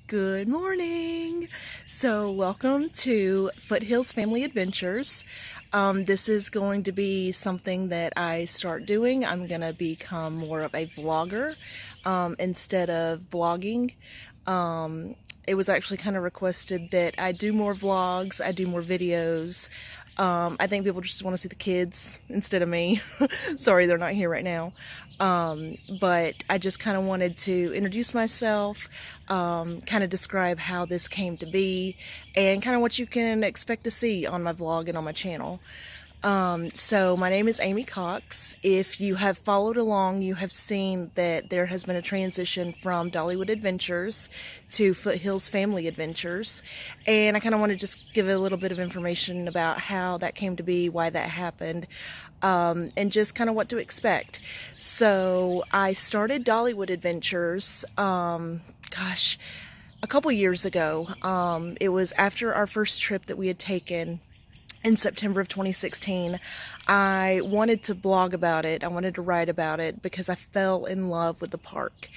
Good morning. So welcome to Foothills Family Adventures. This is going to be something that I start doing. I'm going to become more of a vlogger instead of blogging. It was actually kind of requested that I do more vlogs, I do more videos. I think people just want to see the kids instead of me. Sorry, they're not here right now. But I just kind of wanted to introduce myself, kind of describe how this came to be, and kind of what you can expect to see on my vlog and on my channel. So my name is Amy Cox. If you have followed along, you have seen that there has been a transition from Dollywood Adventures to Foothills Family Adventures. And I kind of want to just give a little bit of information about how that came to be, why that happened, and just kind of what to expect. So I started Dollywood Adventures, a couple years ago. It was after our first trip that we had taken in September of 2016. I wanted to blog about it. I wanted to write about it because I fell in love with the park.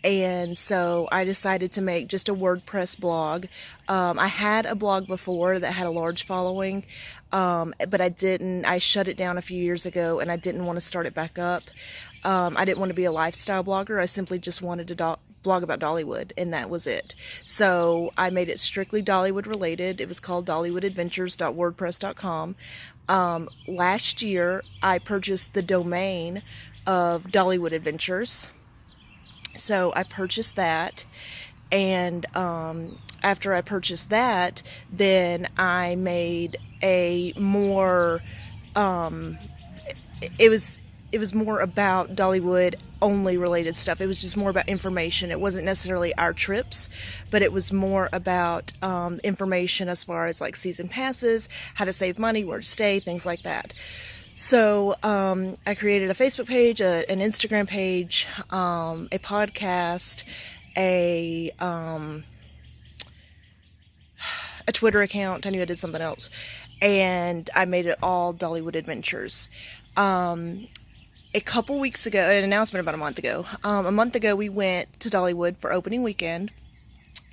And so I decided to make just a WordPress blog. I had a blog before that had a large following, but I shut it down a few years ago and I didn't want to start it back up. I didn't want to be a lifestyle blogger. I simply just wanted to blog about Dollywood, and that was it. So I made it strictly Dollywood related. It was called dollywoodadventures.wordpress.com. Last year, I purchased the domain of Dollywood Adventures. So I purchased that, and after I purchased that, then I made a more, it was more about Dollywood only related stuff. It was just more about information. It wasn't necessarily our trips, but it was more about information as far as like season passes, how to save money, where to stay, things like that. So I created a Facebook page, an Instagram page, a podcast, a Twitter account. I knew I did something else, and I made it all Dollywood Adventures. A couple weeks ago, an announcement about a month ago, we went to Dollywood for opening weekend.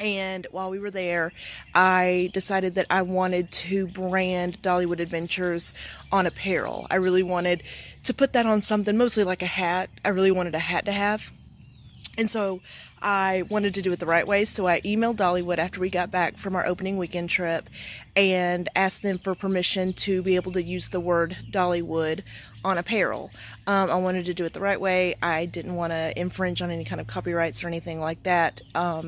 And while we were there, I decided that I wanted to brand Dollywood Adventures on apparel. I really wanted to put that on something, mostly like a hat. I really wanted a hat to have. And so I wanted to do it the right way, so I emailed Dollywood after we got back from our opening weekend trip and asked them for permission to be able to use the word Dollywood on apparel. I wanted to do it the right way. I didn't want to infringe on any kind of copyrights or anything like that.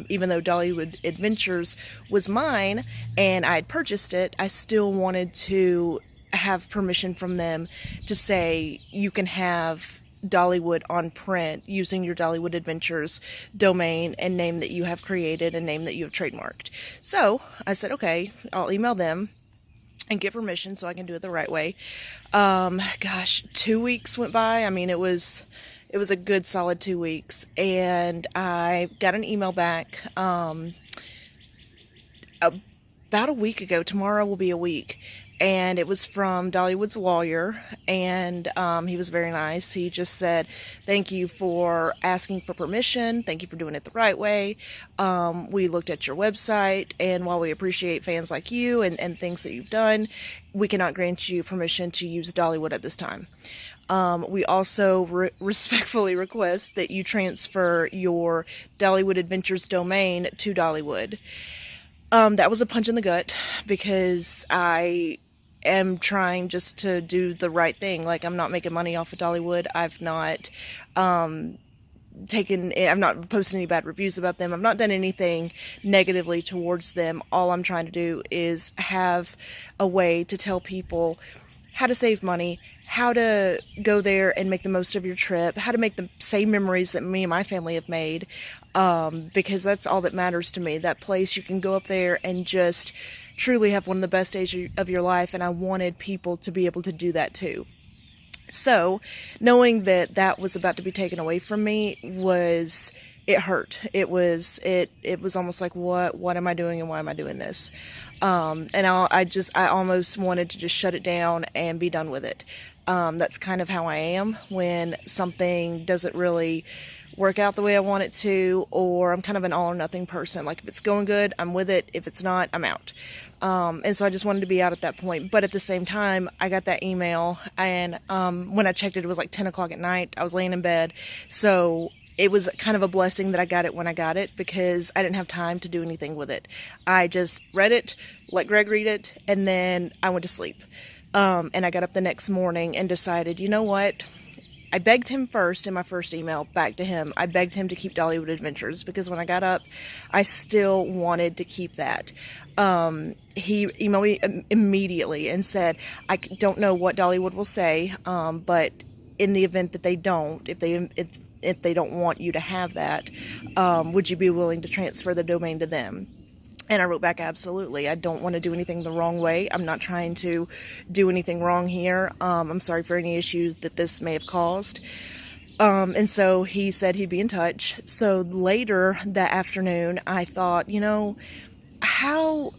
Even though Dollywood Adventures was mine and I had purchased it, I still wanted to have permission from them to say you can have Dollywood on print using your Dollywood Adventures domain and name that you have created and name that you have trademarked. So I said, okay, I'll email them and get permission so I can do it the right way. 2 weeks went by. I mean, it was a good solid 2 weeks, and I got an email back about a week ago. Tomorrow will be a week. And it was from Dollywood's lawyer, and he was very nice. He just said, thank you for asking for permission. Thank you for doing it the right way. We looked at your website, and while we appreciate fans like you and things that you've done, we cannot grant you permission to use Dollywood at this time. We also respectfully request that you transfer your Dollywood Adventures domain to Dollywood. That was a punch in the gut because I am trying just to do the right thing. Like, I'm not making money off of Dollywood. I've not posted any bad reviews about them. I've not done anything negatively towards them. All I'm trying to do is have a way to tell people how to save money, how to go there and make the most of your trip, how to make the same memories that me and my family have made, because that's all that matters to me. That place, you can go up there and just truly have one of the best days of your life, and I wanted people to be able to do that too. So, knowing that that was about to be taken away from me was it hurt. It was almost like, what am I doing and why am I doing this? And I almost wanted to just shut it down and be done with it. That's kind of how I am when something doesn't really work out the way I want it to, or I'm kind of an all or nothing person. Like, if it's going good, I'm with it. If it's not, I'm out. And so I just wanted to be out at that point. But at the same time, I got that email, and when I checked it, it was like 10 o'clock at night. I was laying in bed. So it was kind of a blessing that I got it when I got it, because I didn't have time to do anything with it. I just read it, let Greg read it, and then I went to sleep. And I got up the next morning and decided, you know what? I begged him first in my first email back to him. I begged him to keep Dollywood Adventures, because when I got up, I still wanted to keep that. He emailed me immediately and said, I don't know what Dollywood will say, but in the event that they don't, if they don't want you to have that, would you be willing to transfer the domain to them? And I wrote back, absolutely. I don't want to do anything the wrong way. I'm not trying to do anything wrong here. I'm sorry for any issues that this may have caused. And so he said he'd be in touch. So later that afternoon, I thought, how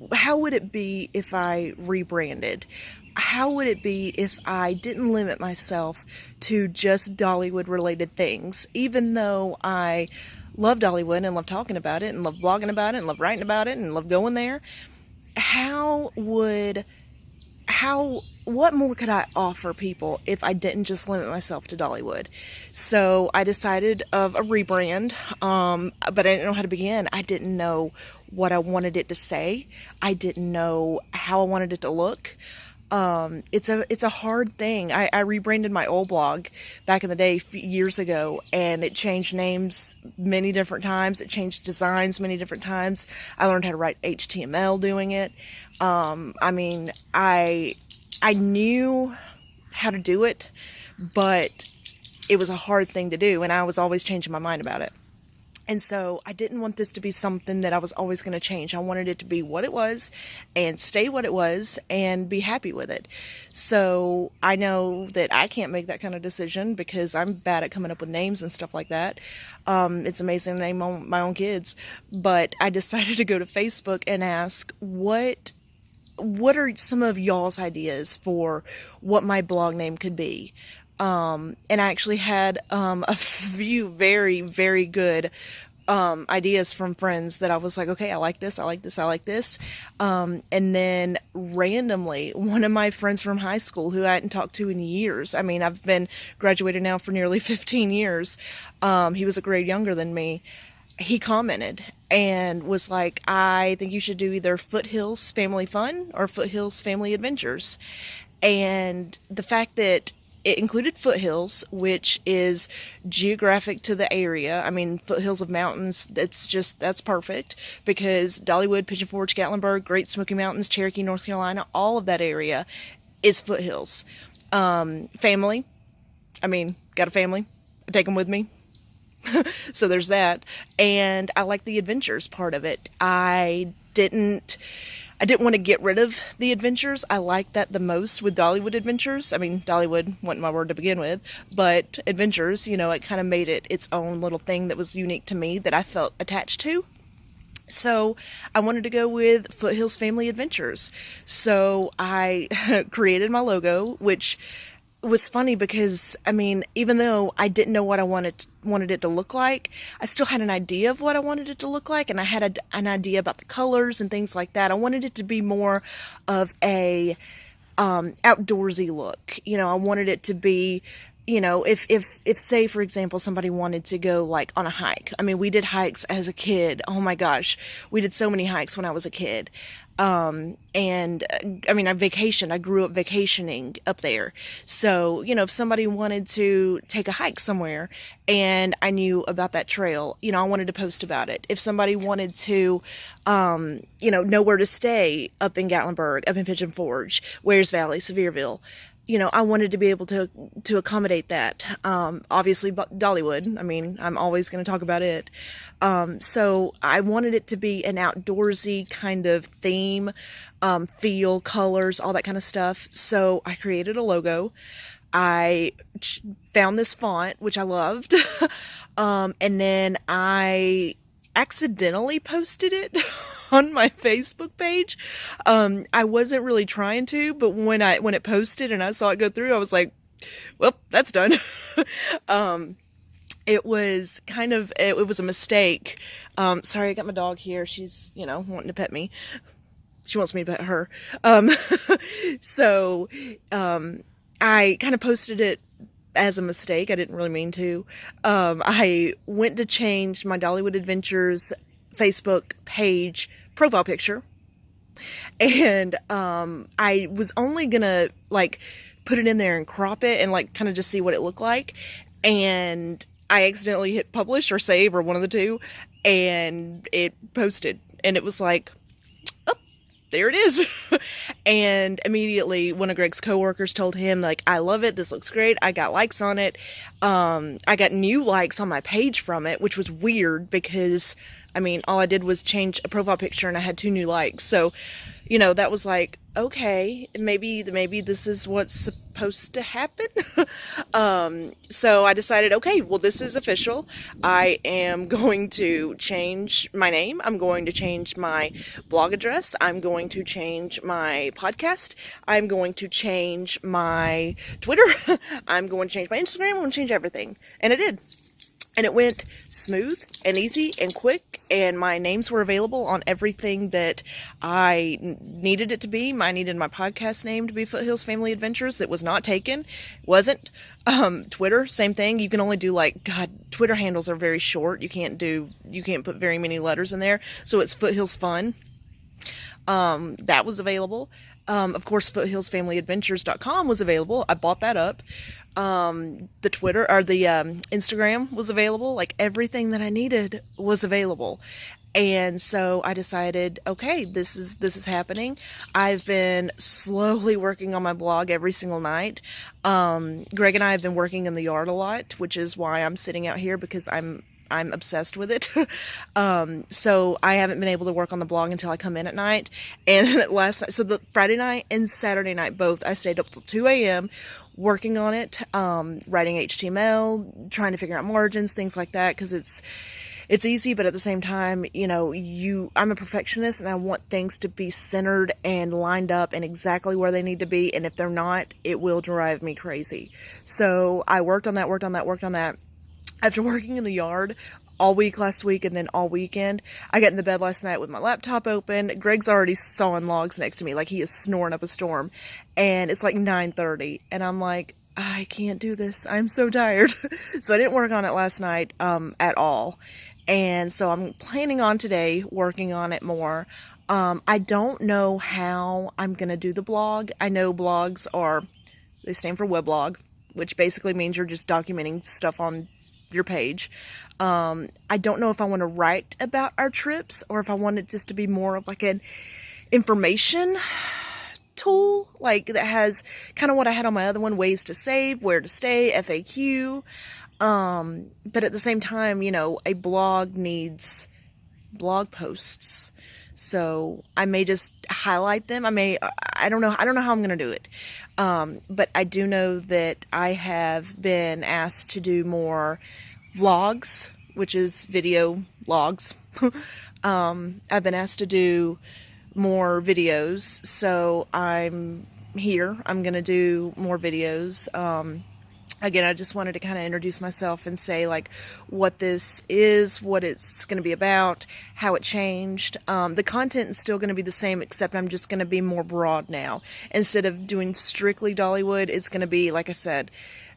would it be if I rebranded? How would it be if I didn't limit myself to just Dollywood related things, even though I love Dollywood and love talking about it and love blogging about it and love writing about it and love going there? What more could I offer people if I didn't just limit myself to Dollywood? So I decided of a rebrand, but I didn't know how to begin. I didn't know what I wanted it to say. I didn't know how I wanted it to look. It's a hard thing. I rebranded my old blog back in the day, years ago, and it changed names many different times. It changed designs many different times. I learned how to write HTML doing it. I knew how to do it, but it was a hard thing to do, and I was always changing my mind about it. And so I didn't want this to be something that I was always going to change. I wanted it to be what it was and stay what it was and be happy with it. So I know that I can't make that kind of decision because I'm bad at coming up with names and stuff like that. It's amazing to name my own kids. But I decided to go to Facebook and ask, what are some of y'all's ideas for what my blog name could be? And I actually had a few very, very good ideas from friends that I was like, okay, I like this, I like this, I like this. And then randomly, one of my friends from high school who I hadn't talked to in years, I've been graduated now for nearly 15 years. He was a grade younger than me. He commented and was like, I think you should do either Foothills Family Fun or Foothills Family Adventures. And the fact that it included foothills, which is geographic to the area. Foothills of mountains, that's perfect, because Dollywood, Pigeon Forge, Gatlinburg, Great Smoky Mountains, Cherokee, North Carolina, all of that area is foothills. Family, got a family, I take them with me. So there's that. And I like the adventures part of it. I didn't want to get rid of the adventures. I like that the most with Dollywood Adventures. Dollywood wasn't my word to begin with, but adventures, it kind of made it its own little thing that was unique to me that I felt attached to. So I wanted to go with Foothills Family Adventures. So I created my logo, which was funny because, even though I didn't know what I wanted it to look like, I still had an idea of what I wanted it to look like, and I had an idea about the colors and things like that. I wanted it to be more of a outdoorsy look. I wanted it to be, if say, for example, somebody wanted to go like on a hike. We did hikes as a kid. Oh my gosh. We did so many hikes when I was a kid. I grew up vacationing up there. So, if somebody wanted to take a hike somewhere and I knew about that trail, I wanted to post about it. If somebody wanted to, know where to stay up in Gatlinburg, up in Pigeon Forge, Wares Valley, Sevierville, I wanted to be able to accommodate that. Obviously, Dollywood, I'm always going to talk about it. So I wanted it to be an outdoorsy kind of theme, feel, colors, all that kind of stuff. So I created a logo. I found this font, which I loved, and then I accidentally posted it on my Facebook page. I wasn't really trying to, but when it posted and I saw it go through, I was like, well, that's done. It was it was a mistake. Sorry, I got my dog here. She's, wanting to pet me. She wants me to pet her. So, I kind of posted it as a mistake. I didn't really mean to. I went to change my Dollywood Adventures Facebook page profile picture. And, I was only gonna, put it in there and crop it and, kind of just see what it looked like. And I accidentally hit publish or save or one of the two, and it posted. And it was like, oh, there it is. And immediately one of Greg's coworkers told him, I love it. This looks great. I got likes on it. I got new likes on my page from it, which was weird because, all I did was change a profile picture and I had 2 new likes. So, that was like, okay, maybe this is what's supposed to happen. So I decided, okay, well, this is official. I am going to change my name. I'm going to change my blog address. I'm going to change my podcast. I'm going to change my Twitter. I'm going to change my Instagram. I'm going to change everything. And I did. And it went smooth and easy and quick, and my names were available on everything that I needed it to be. I needed my podcast name to be Foothills Family Adventures. That was not taken. Wasn't. Twitter, same thing. You can only do Twitter handles are very short. You can't put very many letters in there. So it's Foothills Fun. That was available. Of course, foothillsfamilyadventures.com was available. I bought that up. The Twitter or the Instagram was available. Everything that I needed was available. And so I decided, okay, this is happening. I've been slowly working on my blog every single night. Greg and I have been working in the yard a lot, which is why I'm sitting out here, because I'm obsessed with it. So I haven't been able to work on the blog until I come in at night. And last night, so the Friday night and Saturday night, both, I stayed up till 2 a.m. working on it, writing HTML, trying to figure out margins, things like that, because it's easy, but at the same time, I'm a perfectionist and I want things to be centered and lined up and exactly where they need to be. And if they're not, it will drive me crazy. So I worked on that. After working in the yard all week last week and then all weekend, I got in the bed last night with my laptop open. Greg's already sawing logs next to me, he is snoring up a storm. And it's 9:30, and I'm like, I can't do this. I'm so tired. So I didn't work on it last night at all. And so I'm planning on today working on it more. I don't know how I'm going to do the blog. I know blogs they stand for weblog, which basically means you're just documenting stuff on your page. I don't know if I want to write about our trips or if I want it just to be more of an information tool, that has kind of what I had on my other one, ways to save, where to stay, FAQ. But at the same time, a blog needs blog posts. So I may just highlight them. I don't know how I'm going to do it. But I do know that I have been asked to do more vlogs, which is video logs. I've been asked to do more videos. So I'm here. I'm going to do more videos. Again, I just wanted to kind of introduce myself and say what this is, what it's going to be about, how it changed. The content is still going to be the same, except I'm just going to be more broad now. Instead of doing strictly Dollywood, it's going to be, like I said,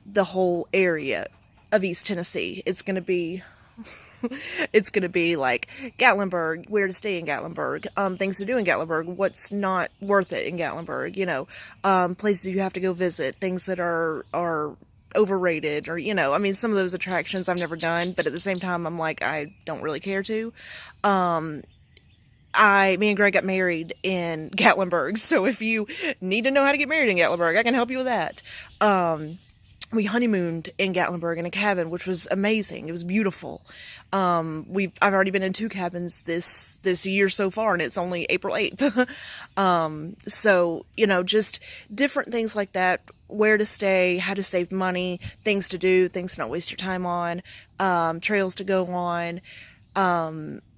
the whole area of East Tennessee. It's going to be Gatlinburg, where to stay in Gatlinburg, things to do in Gatlinburg, what's not worth it in Gatlinburg, places you have to go visit, things that are overrated, or some of those attractions I've never done, but at the same time I'm I don't really care to. Me and Greg got married in Gatlinburg, so if you need to know how to get married in Gatlinburg, I can help you with that. we honeymooned in Gatlinburg in a cabin, which was amazing. It was beautiful. I've already been in 2 cabins this year so far, and it's only April 8th. So, you know, just different things like that, where to stay, how to save money, things to do, things to not waste your time on, trails to go on.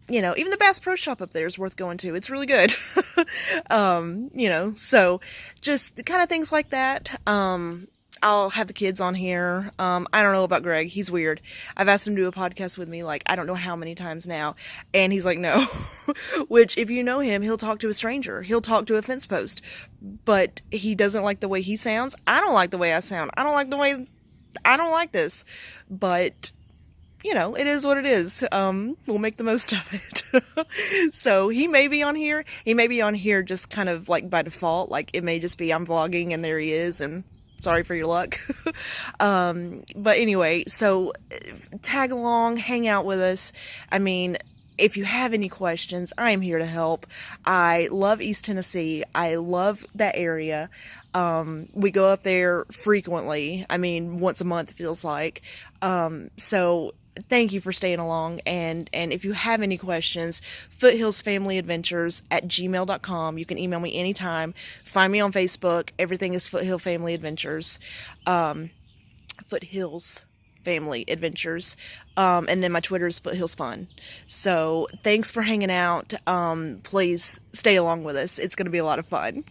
You know, even the Bass Pro Shop up there is worth going to. It's really good. You know, so just the kind of things like that. I'll have the kids on here. I don't know about Greg. He's weird. I've asked him to do a podcast with me, like, I don't know how many times now. And he's like, no. Which, if you know him, he'll talk to a stranger. He'll talk to a fence post. But he doesn't like the way he sounds. I don't like the way I sound. I don't like this. But, you know, it is what it is. We'll make the most of it. So he may be on here. He may be on here just kind of like by default. Like, it may just be I'm vlogging and there he is, and sorry for your luck. But anyway, so tag along, hang out with us. I mean, if you have any questions, I am here to help. I love East Tennessee. I love that area. We go up there frequently. I mean, once a month, it feels like. So thank you for staying along, and if you have any questions, foothillsfamilyadventures@gmail.com. You can email me anytime. Find me on Facebook. Everything is Foothill Family Adventures. Foothills Family Adventures. And then my Twitter is Foothills Fun. So thanks for hanging out. Please stay along with us. It's going to be a lot of fun.